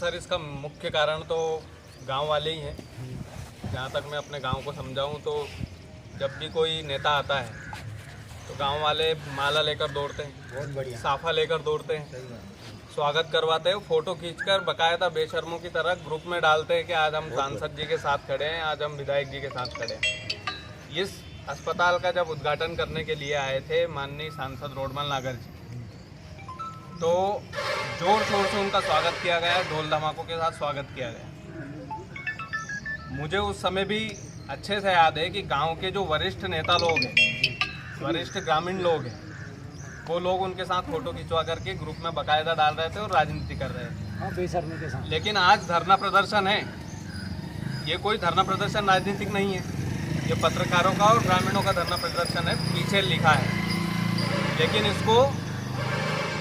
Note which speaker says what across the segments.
Speaker 1: Sir इसका मुख्य कारण तो गांव वाले ही हैं। जहाँ तक मैं अपने गांव को समझाऊं तो जब भी कोई नेता आता है तो गांव वाले माला लेकर दौड़ते हैं,
Speaker 2: बहुत बढ़िया,
Speaker 1: साफा लेकर दौड़ते हैं,
Speaker 2: सही बात।
Speaker 1: स्वागत करवाते हैं, फोटो खींचकर बकायदा बेशर्मों की तरह ग्रुप में डालते हैं कि आज हम सांसद जी के साथ खड़े हैं, आज हम विधायक जी के साथ खड़े हैं। इस अस्पताल का जब उद्घाटन करने के लिए आए थे माननीय सांसद रोडमल नागर जी, तो जोर शोर से उनका स्वागत किया गया, ढोल धमाकों के साथ स्वागत किया गया। मुझे उस समय भी अच्छे से याद है कि गांव के जो वरिष्ठ नेता लोग हैं, वरिष्ठ ग्रामीण लोग हैं, वो लोग उनके साथ फोटो खिंचवा करके ग्रुप में बकायदा डाल रहे थे और राजनीति कर रहे थे
Speaker 2: बेशर्मी के साथ।
Speaker 1: लेकिन आज धरना प्रदर्शन है, ये कोई धरना प्रदर्शन राजनीतिक नहीं है, ये पत्रकारों का और ग्रामीणों का धरना प्रदर्शन है, पीछे लिखा है। लेकिन इसको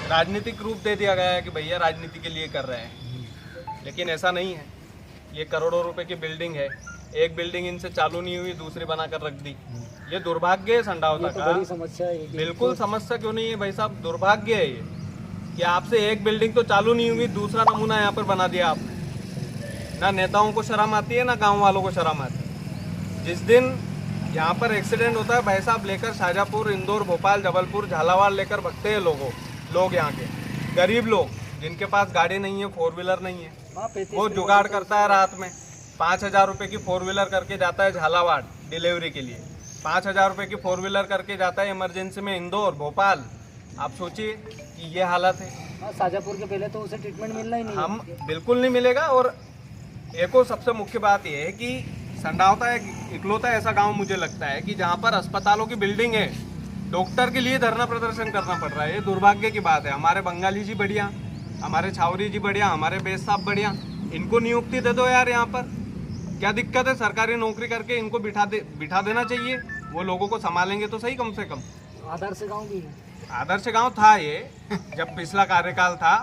Speaker 1: राजनीतिक रूप दे दिया गया है कि भैया राजनीति के लिए कर रहे हैं, लेकिन ऐसा नहीं है। ये करोड़ों रुपए की बिल्डिंग है, एक बिल्डिंग इनसे चालू नहीं हुई, दूसरी बनाकर रख दी। ये दुर्भाग्य है संडावता का।
Speaker 2: बड़ी समस्या है।
Speaker 1: बिल्कुल समस्या क्यों नहीं है भाई साहब, दुर्भाग्य है ये कि आपसे एक बिल्डिंग तो चालू नहीं हुई, दूसरा नमूना यहाँ पर बना दिया आपने। ना नेताओं को शर्म आती है, ना गाँव वालों को शर्म आती है। जिस दिन यहाँ पर एक्सीडेंट होता है भाई साहब, लेकर शाहजहाँपुर, इंदौर, भोपाल, जबलपुर, झालावाड़ लेकर भगते हैं लोग यहाँ के गरीब लोग जिनके पास गाड़ी नहीं है, 4 व्हीलर नहीं है, वो जुगाड़ करता है रात में 5,000 रुपये की 4 व्हीलर करके जाता है झालावाड़ डिलीवरी के लिए, 5,000 रुपये की 4 व्हीलर करके जाता है इमरजेंसी में इंदौर, भोपाल। आप सोचिए कि ये हालत है।
Speaker 2: शाहजहाँपुर के पहले तो उसे ट्रीटमेंट मिलना ही नहीं,
Speaker 1: हम बिल्कुल नहीं मिलेगा। और एक और सबसे मुख्य बात यह है कि संडावता एक इकलौता ऐसा गांव मुझे लगता है कि जहां पर अस्पतालों की बिल्डिंग है, डॉक्टर के लिए धरना प्रदर्शन करना पड़ रहा है। ये दुर्भाग्य की बात है। हमारे बंगाली जी बढ़िया, हमारे छावरी जी बढ़िया, हमारे बेस साहब बढ़िया, इनको नियुक्ति दे दो यार। यहाँ पर क्या दिक्कत है? सरकारी नौकरी करके इनको बिठा देना चाहिए, वो लोगों को संभालेंगे तो सही। कम से कम
Speaker 2: आदर्श गाँव भी
Speaker 1: आदर्श गांव था ये जब पिछला कार्यकाल था,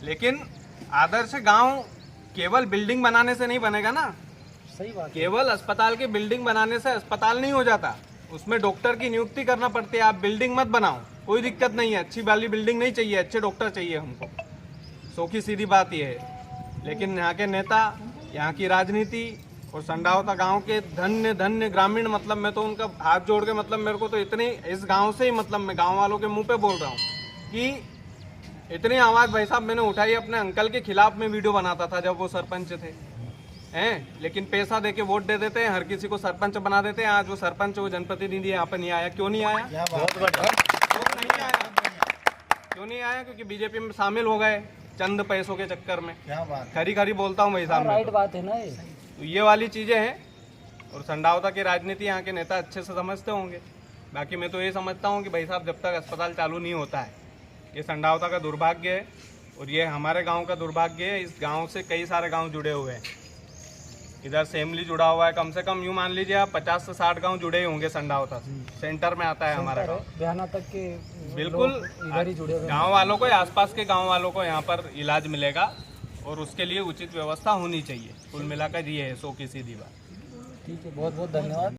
Speaker 1: लेकिन आदर्श गांव केवल बिल्डिंग बनाने से नहीं बनेगा ना।
Speaker 2: सही बात।
Speaker 1: केवल अस्पताल की बिल्डिंग बनाने से अस्पताल नहीं हो जाता, उसमें डॉक्टर की नियुक्ति करना पड़ती है। आप बिल्डिंग मत बनाओ, कोई दिक्कत नहीं है, अच्छी वाली बिल्डिंग नहीं चाहिए, अच्छे डॉक्टर चाहिए हमको, सो की सीधी बात यह है। लेकिन यहाँ के नेता, यहाँ की राजनीति और संडावता गांव के धन्य ग्रामीण, मतलब मैं तो उनका हाथ जोड़ के, मतलब मेरे को तो इतनी इस गांव से ही, मतलब मैं गांव वालों के मुंह पे बोल रहा हूँ कि इतनी आवाज़ भाई साहब मैंने उठाई। अपने अंकल के खिलाफ में वीडियो बनाता था जब वो सरपंच थे हैं, लेकिन पैसा देके वोट दे देते हैं, हर किसी को सरपंच बना देते हैं। आज वो सरपंच, वो जनप्रतिनिधि यहाँ पर नहीं आया। क्यों नहीं आया? क्यों नहीं आया? क्योंकि बीजेपी में शामिल हो गए चंद पैसों के चक्कर में। खरी बोलता हूँ भाई साहब,
Speaker 2: राइट बात है ना ये।
Speaker 1: तो ये वाली चीजें हैं। और संडावता की राजनीति यहाँ के नेता अच्छे से समझते होंगे। बाकी मैं तो ये समझता हूँ कि भाई साहब जब तक अस्पताल चालू नहीं होता है, ये संडावता का दुर्भाग्य है और ये हमारे गांव का दुर्भाग्य है। इस गांव से कई सारे गांव जुड़े हुए हैं, इधर सेमली जुड़ा हुआ है, कम से कम यूँ मान लीजिए आप 50 से 60 गांव जुड़े ही होंगे संडावता से। सेंटर में आता है हमारा गाँव,
Speaker 2: बयाना तक के
Speaker 1: बिल्कुल
Speaker 2: इधर ही जुड़े हुए।
Speaker 1: गाँव वालों को, आसपास के गाँव वालों को यहाँ पर इलाज मिलेगा और उसके लिए उचित व्यवस्था होनी चाहिए। कुल मिलाकर ये है, सो की सीधी बात।
Speaker 2: ठीक है, बहुत बहुत धन्यवाद।